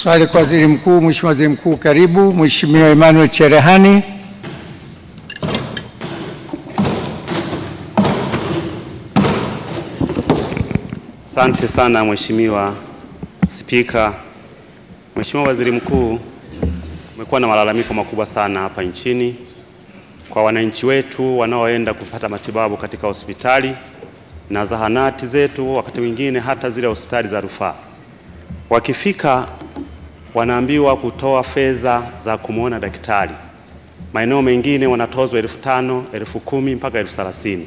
Swali kwa Waziri Mkuu. Mheshimiwa Waziri Mkuu, karibu. Mheshimiwa Emmanuel Cherehani. Asante sana Mheshimiwa Spika. Mheshimiwa Waziri Mkuu, kumekuwa na malalamiko makubwa sana hapa nchini kwa wananchi wetu wanaoenda kupata matibabu katika hospitali na zahanati zetu, wakati mwingine hata zile hospitali za rufaa. Wakifika wanaambiwa kutoa fedha za kumwona daktari. Maeneo mengine wanatozwa 5,000, 10,000 mpaka 30,000.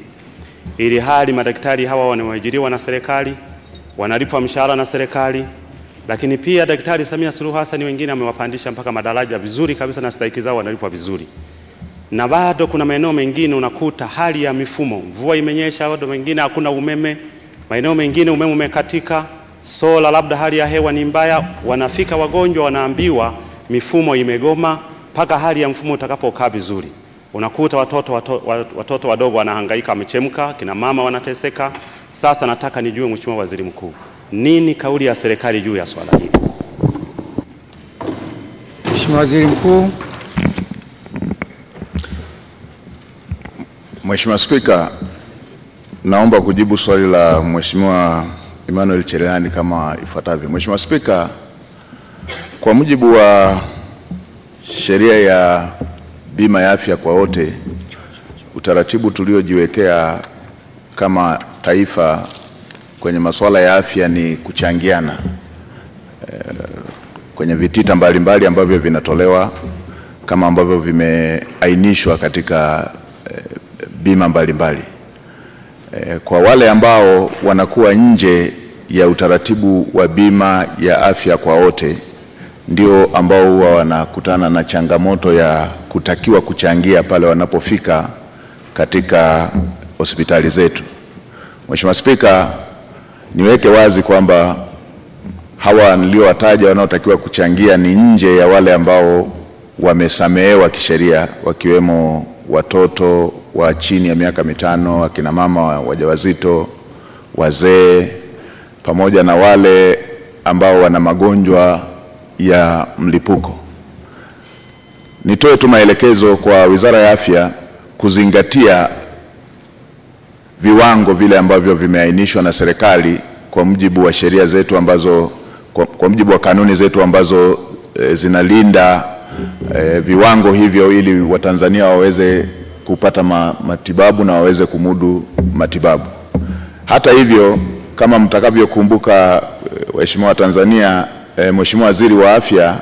Ili hali madaktari hawa wanaoajiriwa na serikali, wanalipwa mshahara na serikali, lakini pia Daktari Samia Suluhu Hassan wengine amewapandisha mpaka madaraja vizuri kabisa na stahiki zao wanalipwa vizuri. Na bado kuna maeneo mengine unakuta hali ya mifumo, mvua imenyesha, bado mengine hakuna umeme, maeneo mengine umeme umekatika, sola, labda hali ya hewa ni mbaya, wanafika wagonjwa wanaambiwa mifumo imegoma mpaka hali ya mfumo utakapokaa vizuri. Unakuta watoto wadogo wanahangaika, wamechemka, kina mama wanateseka. Sasa nataka nijue Mheshimiwa Waziri Mkuu, nini kauli ya serikali juu ya swala hili? Mheshimiwa Waziri Mkuu. Mheshimiwa Spika, naomba kujibu swali la Mheshimiwa Emmanuel Cherehani kama ifuatavyo. Mheshimiwa Spika, kwa mujibu wa sheria ya bima ya afya kwa wote, utaratibu tuliojiwekea kama taifa kwenye masuala ya afya ni kuchangiana kwenye vitita mbalimbali ambavyo vinatolewa kama ambavyo vimeainishwa katika bima mbalimbali. Kwa wale ambao wanakuwa nje ya utaratibu wa bima ya afya kwa wote, ndio ambao huwa wanakutana na changamoto ya kutakiwa kuchangia pale wanapofika katika hospitali zetu. Mheshimiwa Spika, niweke wazi kwamba hawa niliowataja wanaotakiwa kuchangia ni nje ya wale ambao wamesamehewa kisheria, wakiwemo watoto wa chini ya miaka 5, akina mama wajawazito, wazee, pamoja na wale ambao wana magonjwa ya mlipuko. Nitoe tu maelekezo kwa Wizara ya Afya kuzingatia viwango vile ambavyo vimeainishwa na serikali kwa mujibu wa sheria zetu ambazo, kwa mujibu wa kanuni zetu ambazo zinalinda viwango hivyo ili Watanzania waweze kupata matibabu na waweze kumudu matibabu. Hata hivyo, kama mtakavyokumbuka waheshimiwa Tanzania, Mheshimiwa Waziri wa Afya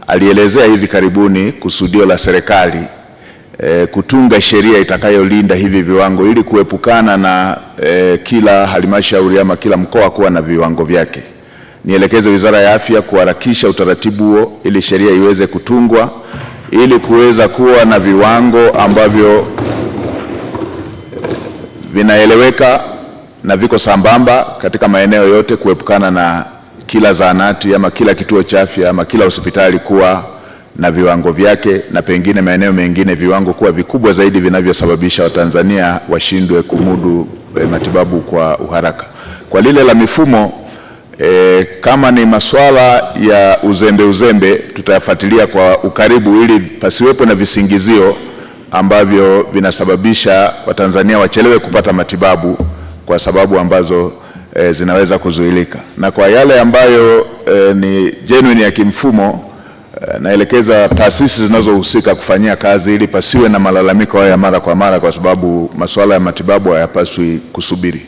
alielezea hivi karibuni kusudio la serikali kutunga sheria itakayolinda hivi viwango ili kuepukana na kila halmashauri ama kila mkoa kuwa na viwango vyake. Nielekeze Wizara ya Afya kuharakisha utaratibu huo ili sheria iweze kutungwa ili kuweza kuwa na viwango ambavyo vinaeleweka na viko sambamba katika maeneo yote, kuepukana na kila zahanati ama kila kituo cha afya ama kila hospitali kuwa na viwango vyake, na pengine maeneo mengine viwango kuwa vikubwa zaidi vinavyosababisha Watanzania washindwe kumudu matibabu kwa uharaka. Kwa lile la mifumo, kama ni masuala ya uzembe tutayafuatilia kwa ukaribu ili pasiwepo na visingizio ambavyo vinasababisha Watanzania wachelewe kupata matibabu kwa sababu ambazo zinaweza kuzuilika. Na kwa yale ambayo ni genuine ya kimfumo, naelekeza taasisi zinazohusika kufanyia kazi ili pasiwe na malalamiko haya mara kwa mara, kwa sababu masuala ya matibabu hayapaswi kusubiri.